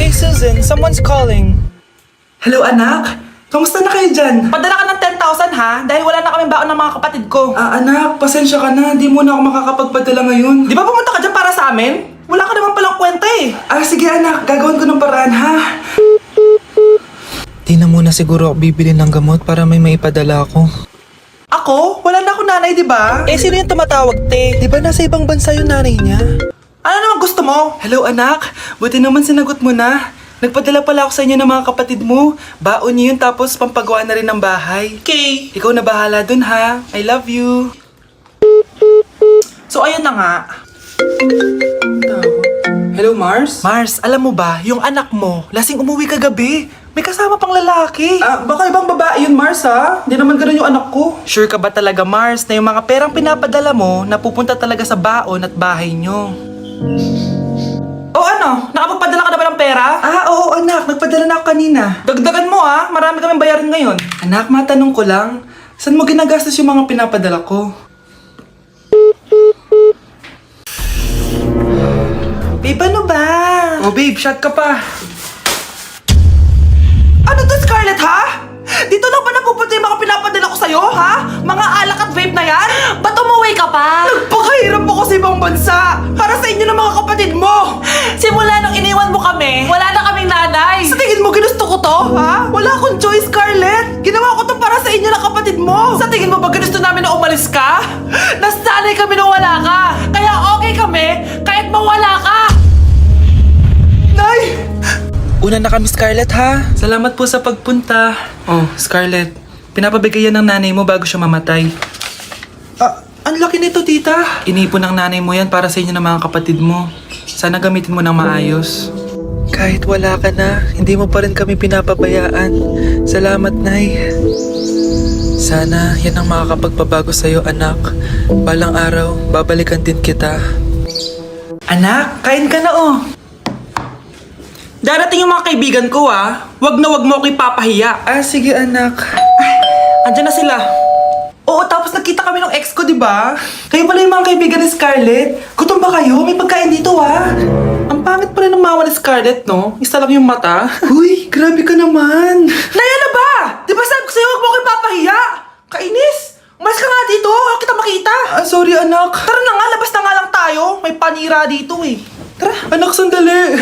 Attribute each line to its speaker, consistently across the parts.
Speaker 1: Hey Susan, someone's calling.
Speaker 2: Hello anak, kamusta na kayo dyan?
Speaker 3: Padala ka ng 10,000 ha? Dahil wala na kaming baon ng mga kapatid ko.
Speaker 2: Anak, pasensya ka na, di mo na ako makakapagpadala ngayon.
Speaker 3: Di ba pumunta ka dyan para sa amin? Wala ka naman palang kwenta eh.
Speaker 2: Sige anak, gagawin ko ng paraan ha.
Speaker 1: Di na muna siguro ako bibili ng gamot para may maipadala ako.
Speaker 3: Ako? Wala na ako nanay, di ba?
Speaker 1: Eh, sino yung tumatawag, te? Di ba nasa ibang bansa yung nanay niya?
Speaker 3: Ano naman gusto mo?
Speaker 2: Hello anak, buti naman sinagot mo na. Nagpadala pala ako sa inyo ng mga kapatid mo. Baon niyo yun tapos pampagawa na rin ng bahay.
Speaker 3: Okay.
Speaker 2: Ikaw na bahala dun ha. I love you.
Speaker 3: So ayun na nga.
Speaker 2: Hello Mars?
Speaker 3: Mars, alam mo ba, yung anak mo, lasing umuwi kagabi. May kasama pang lalaki.
Speaker 2: Baka ibang babae yun Mars ha. Hindi naman ganun yung anak ko.
Speaker 3: Sure ka ba talaga, Mars, na yung mga perang pinapadala mo napupunta talaga sa baon at bahay nyo? O ano? Nakapagpadala ka na ba ng pera?
Speaker 2: Oo anak, nagpadala na ako kanina.
Speaker 3: Dagdagan mo ah, marami kaming bayarin ngayon.
Speaker 2: Anak, matanong ko lang, saan mo ginagastos yung mga pinapadala ko?
Speaker 3: Babe, ano ba?
Speaker 2: Oh babe, shot ka pa.
Speaker 3: Ano to, Scarlett, ha? Dito lang ba napupunta yung mga pinapadala ko sa'yo, ha? Mga alak at vape na yan? Ba't umuwi ka pa? Nagpakahirap ako sa ibang bansa para sa inyo ng mga kapatid mo. Simula nung iniwan mo kami, wala na kaming nanay. Sa tingin mo ginusto ko to, ha? Wala akong choice, Scarlett. Ginawa ko to para sa inyo ng kapatid mo. Sa tingin mo ba ginusto namin na umalis ka? Nasanay kami na wala ka. Kaya okay kami kahit mawala ka. Nay!
Speaker 1: Una na kami, Scarlett, ha?
Speaker 2: Salamat po sa pagpunta. Oh, Scarlett, pinapabigay yan ng nanay mo bago siya mamatay.
Speaker 3: Ang laki nito, tita.
Speaker 2: Inipon ng nanay mo yan para sa inyo ng mga kapatid mo. Sana gamitin mo ng maayos.
Speaker 1: Kahit wala ka na, hindi mo pa rin kami pinapabayaan. Salamat, Nay. Sana yan ang makakapagpabago sa'yo, anak. Balang araw, babalikan din kita.
Speaker 2: Anak, kain ka na oh.
Speaker 3: Darating yung mga kaibigan ko wag na wag mo ako ipapahiya.
Speaker 2: Sige anak.
Speaker 3: Andyan na sila. Oo, tapos nagkita kami ng ex ko, di ba?
Speaker 2: Kayo pala yung mga kaibigan ni Scarlett. Gutom ba kayo? May pagkain dito
Speaker 3: Ang pangit pa rin ng mama ni Scarlett, no? Isa lang yung mata.
Speaker 2: Uy, grabe ka naman.
Speaker 3: Naya na ba? Di ba sabi ko sa'yo, wag mo ako ipapahiya? Kainis! Umalis ka nga dito, huwag kita makita.
Speaker 2: Sorry anak.
Speaker 3: Tara na nga, labas na nga lang tayo. May panira dito eh.
Speaker 2: Tara, anak sandali.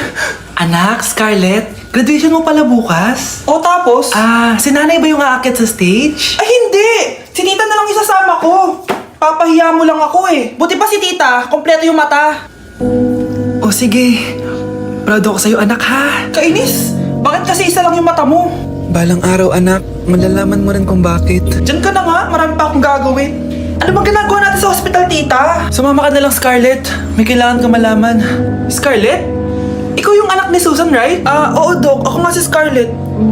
Speaker 2: Anak, Scarlett, graduation mo pala bukas?
Speaker 3: O tapos?
Speaker 2: Si nanay ba yung aakyat sa stage?
Speaker 3: Ay hindi! Si tita na lang isasama ko. Papahiya mo lang ako eh. Buti pa si tita, kompleto yung mata.
Speaker 2: O sige, proud ako sa'yo anak ha.
Speaker 3: Kainis! Bakit kasi isa lang yung mata mo?
Speaker 1: Balang araw, anak, malalaman mo rin kung bakit.
Speaker 3: Diyan ka na nga, marami pa akong gagawin. Ano bang ginagawa natin sa hospital, tita?
Speaker 2: Sumama ka na lang Scarlett, may kailangan ka malaman.
Speaker 3: Scarlett? Ikaw yung anak ni Susan, right? Oo, Doc. Ako nga si Scarlett.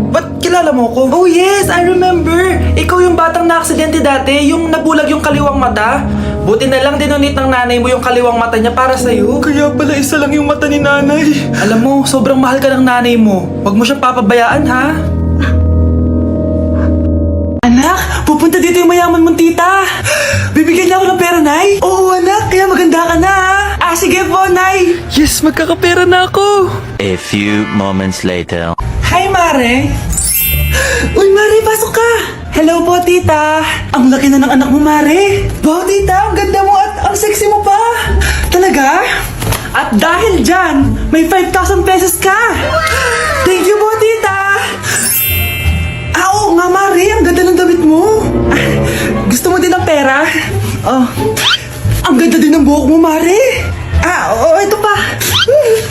Speaker 3: Ba't kilala mo ko?
Speaker 2: Oh yes, I remember! Ikaw yung batang na-aksidente dati, yung nabulag yung kaliwang mata. Buti na lang dinonate ng nanay mo yung kaliwang mata niya para sa'yo.
Speaker 3: Kaya pala isa lang yung mata ni nanay.
Speaker 2: Alam mo, sobrang mahal ka ng nanay mo. Huwag mo siyang papabayaan, ha? Anak, pupunta dito yung mayaman mong tita. Bibigyan niya ako ng pera, Nay. Oo, anak, kaya maganda ka na, ha? Sige po, Nay.
Speaker 1: Yes, magkakapera na ako!
Speaker 4: A few moments later.
Speaker 2: Hi, Mare. Uy, Mare, pasok ka. Hello po, tita. Ang laki na ng anak mo, Mare. Wow, tita, ang ganda mo at ang sexy mo pa. Talaga? At dahil dyan, may 5,000 pesos ka. Thank you po, tita. Oo nga, Mare, ang ganda ng damit mo. Gusto mo din ng pera? Oh, ang ganda din ng buhok mo, Mare. Oo, ito pa.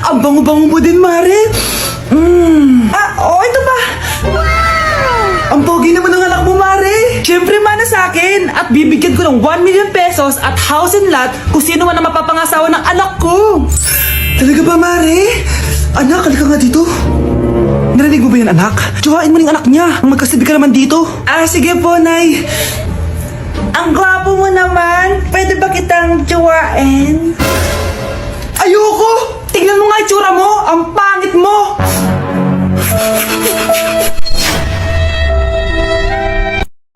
Speaker 2: Ang bango-bango mo din, Mare. Oo, ito pa. Ang pogi naman ng anak mo, Mare. Siyempre, mana sa akin. At bibigyan ko ng 1 million pesos at house and lot kung sino man ang mapapangasawa ng anak ko. Talaga ba, Mare? Anak, halika nga dito. Narinig mo ba yan, anak? Tsuhain mo ng anak niya. Magkasibi ka naman dito. Sige po, Nay. Ang gwapo mo naman. Pwede ba kitang tsuhain? Ayoko! Tingnan mo nga itsura mo. Ang pangit mo.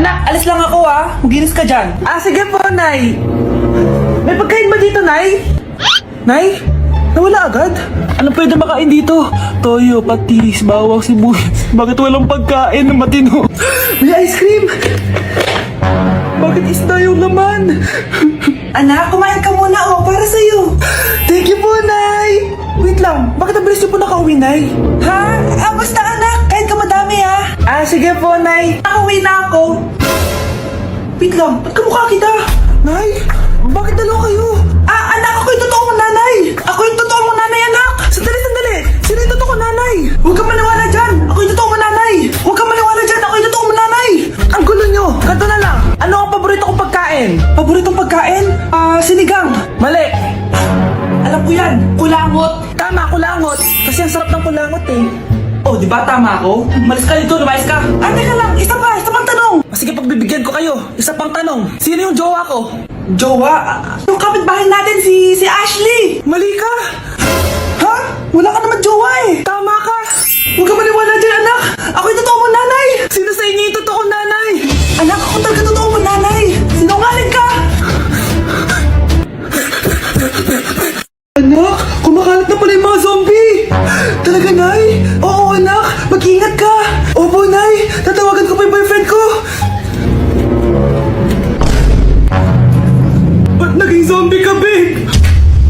Speaker 2: Anak, alis lang ako Maginis ka dyan. Sige po, Nay. May pagkain ba dito, Nay? Nay? Nawala agad? Anong pwede makain dito? Toyo, patis, bawang, sibuyas. Bakit walang pagkain na matino? May ice cream! Bakit isda yung laman?
Speaker 3: Anak, kumain ka muna, oh, para sa'yo.
Speaker 2: Thank you po, Nay! Wait lang, bakit ang bilis niyo po nakauwi, Nay?
Speaker 3: Ha? Basta anak, kahit ka madami ha.
Speaker 2: Sige po, Nay.
Speaker 3: Nakauwi na ako.
Speaker 2: Wait lang, ba't kamukha kita? Nay, bakit dalawa kayo?
Speaker 3: Anak, ako yung totoo mong nanay. Ako yung totoo mong nanay, anak.
Speaker 2: Sandali, sandali! Sino yung totoo nanay?
Speaker 3: Huwag kang maniwala dyan. Ako yung totoo mong nanay. Huwag kang maniwala dyan. Ako yung totoo mong nanay.
Speaker 2: Ang gulo nyo! Ganto na lang! Ano ang paborito kong pagkain?
Speaker 3: Paboritong pagkain? Sinigang.
Speaker 2: Mali!
Speaker 3: Alam ko yan. Kulangot.
Speaker 2: Tama, kulangot! Kasi ang sarap ng kulangot eh.
Speaker 3: Oh, di ba tama ako? Malis ka dito, lumayas ka. Teka lang, isa pang tanong.
Speaker 2: Sige, pagbibigyan ko kayo. Isa pang tanong. Sino yung jowa ko?
Speaker 3: Jowa? Yung kapitbahay natin, si Ashley.
Speaker 2: Mali ka!
Speaker 3: Ha? Wala ka naman jowa eh.
Speaker 2: Tama ka!
Speaker 3: Huwag ka maniwala dyan, anak. Ako yung totoo mong nanay.
Speaker 2: Sino sa inyo yung totoong nanay?
Speaker 3: Anak, ako talaga totoo mong nanay. Sinungaling ka.
Speaker 2: Anak, kumakalat na pala yung mga zombie! Talaga, Nay? Oo, anak! Mag-ingat ka! Opo, Nay! Tatawagan ko pa yung boyfriend ko! Ba't naging zombie ka, babe?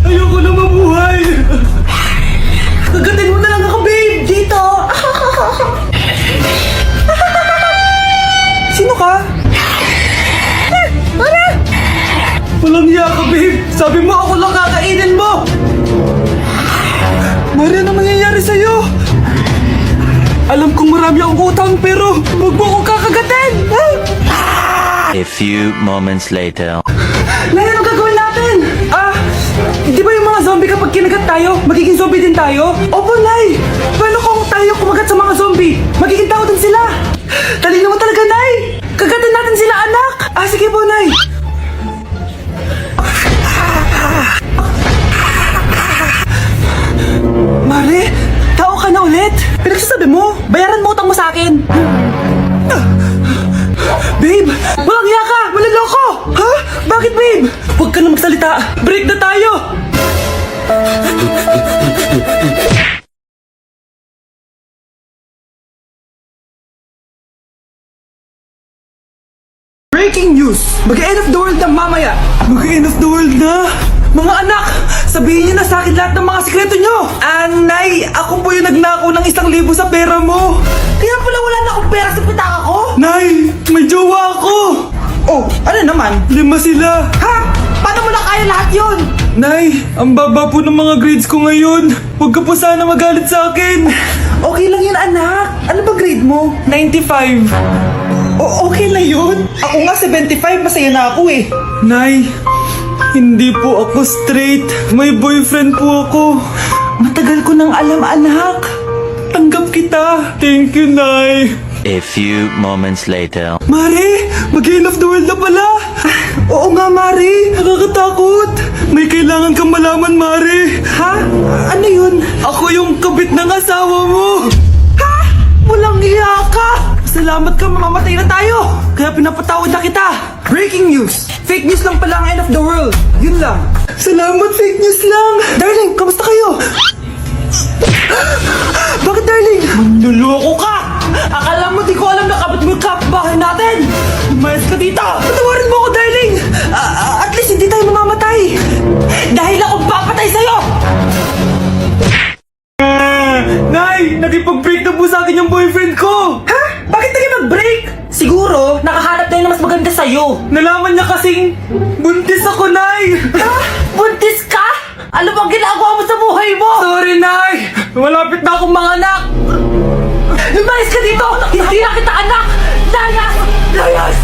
Speaker 2: Ayoko na mabuhay! Kagatin mo na lang ako, babe! Dito! Sino ka? Walang hiya ka, babe! Sabi mo ako lang kakainin mo! Maria, ano nangyayari sa'yo? Alam kong marami akong utang pero huwag mo akong kakagatin!
Speaker 4: A few moments later.
Speaker 2: Nay, anong gagawin natin? Di ba yung mga zombie kapag kinagat tayo, magiging zombie din tayo? Opo, Nay! Paano kung tayo kumagat sa mga zombie? Magiging tao din sila! Talino mo talaga, Nay! Kagatin natin sila, anak! Sige po, Nay! Mare, tao ka na ulit? Pinagsasabi mo, bayaran mo utang mo sa akin. Babe, walang hiya ka! Maliloko! Ha? Bakit, babe? Huwag ka na magsalita. Break na tayo! Breaking news! Mag-end of the world na mamaya! Mag-end of the world na? Mga anak, sabihin niyo na sa akin lahat ng mga sikreto niyo! Nay, ako po yung nagnakaw ng 1,000 sa pera mo!
Speaker 3: Kaya pala wala na akong pera sa pitaka ko.
Speaker 2: Nay, may jowa ako!
Speaker 3: Oh, ano naman?
Speaker 2: 5 sila!
Speaker 3: Ha? Paano mo na kaya lahat yun?
Speaker 2: Nay, ang baba po ng mga grades ko ngayon. Huwag ka po sana magalit sa akin.
Speaker 3: Okay lang yun, anak. Ano ba grade mo?
Speaker 2: 95.
Speaker 3: Okay na yun. Ako nga 75, masaya na ako eh.
Speaker 2: Nay, hindi po ako straight. May boyfriend po ako.
Speaker 3: Matagal ko nang alam, anak.
Speaker 2: Tanggap kita. Thank you, Nay.
Speaker 4: A few moments later.
Speaker 2: Mare, mag-end of the world na pala.
Speaker 3: Oo nga, Mari.
Speaker 2: Nakakatakot. May kailangan kang malaman, Mare.
Speaker 3: Ha? Ano yun?
Speaker 2: Ako yung kabit ng asawa mo.
Speaker 3: Ha? Walang iya ka.
Speaker 2: Salamat ka, mamamatay na tayo. Kaya pinapatawad na kita.
Speaker 3: Breaking news. Fake news lang pala ang end of the world. Yun lang.
Speaker 2: Salamat, fake news lang.
Speaker 3: Darling, kamusta kayo?
Speaker 2: Bakit, darling?
Speaker 3: Manluloko ka! Akala mo di ko alam na kapit mo yung kapitbahay natin! Lumayas ka dito!
Speaker 2: Patawarin mo ako, darling.
Speaker 3: At least hindi tayo mamamatay! Dahil ako papatay sa'yo!
Speaker 2: Nay, nakipag-break na po sa akin yung boyfriend ko.
Speaker 3: Ha? Bakit tayo mag-break? Siguro, nakahanap tayo na mas maganda sa'yo.
Speaker 2: Nalaman niya kasing buntis ako, Nay.
Speaker 3: Ha? Buntis ka? Ano bang ginagawa mo sa buhay mo?
Speaker 2: Sorry, Nay. Malapit na akong mga anak.
Speaker 3: Lumayas ka dito! Hindi na kita anak! Layas! Layas!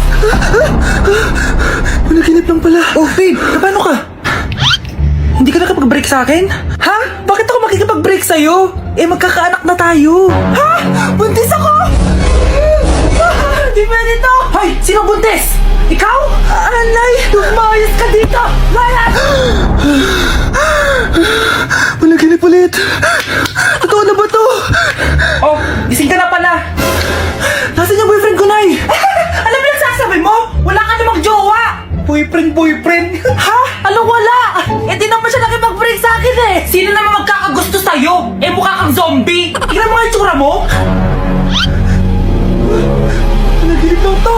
Speaker 2: Panaginip lang pala.
Speaker 3: Oh, babe, paano ka?
Speaker 2: Hindi ka nakapag-break sa akin?
Speaker 3: Ha? Bakit ako makikipag-break sa'yo? Magkakaanak na tayo. Ha? Buntis ako? Di pwede to! Hoy! Sino buntis? Ikaw? Anay! Lumayas ka dito! Layas!
Speaker 2: Panaginip ulit. Totoo na ba to?
Speaker 3: Oh, gising ka na pala.
Speaker 2: Nasaan yung boyfriend ko, Nay?
Speaker 3: Alam mo yung sasabi mo? Wala ka namang jowa!
Speaker 2: Boyfriend?
Speaker 3: Ha? Anong wala? Di naman siya nakipag-break sa akin eh! Sino naman nga itsura mo? Panaginip lang to!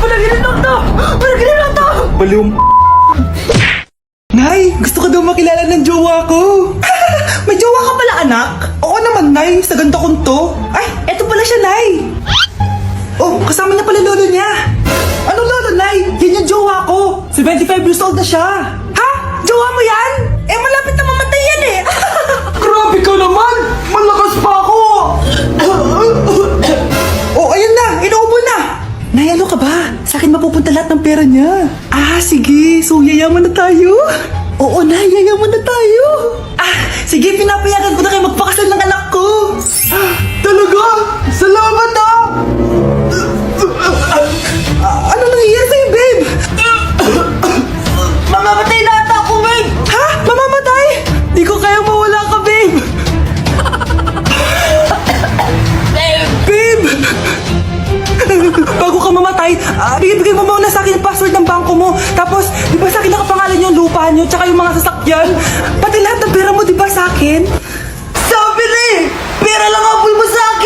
Speaker 3: Panaginip lang to! Panaginip lang to!
Speaker 2: Baliw. Nay, gusto ko daw makilala ng jowa ko. May jowa ka pala, anak? Oo naman, Nay. Sa ganda kong to. Ay, eto pala siya, Nay. Oh, kasama niya pala lolo niya. Anong lolo, Nay? Yan yung jowa ko. 75 years old na siya. Ha? Jowa mo yan? Eh, malapit na mamatay yan eh.
Speaker 3: Grabe ka naman! Malakas pa ako!
Speaker 2: Oh, ayun na. Inuubo na. Nay, ano ka ba? Sa akin mapupunta lahat ng pera niya. Ah, sige. So, yayaman na tayo? Oo, Nay. Yayaman na tayo. Ah, sige. Pinapayagan ko na kayo magpakasal ng anak ko.
Speaker 3: Talaga? Salamat ah!
Speaker 2: Ano nangyayari sa'yo, babe?
Speaker 3: Mamamatay na ata ako, babe!
Speaker 2: Ha? Mamamatay? Di ko kaya mawala ka, babe. Babe! Bago ka mamatay, bigay mo muna sa akin yung password ng bangko mo. Tapos, di ba sa akin nakapangalan yung lupa nyo, tsaka yung mga sasakyan? Pati lahat ng pera mo, di ba sa akin?
Speaker 3: Sabi na eh! Pera lang habol mo sa akin!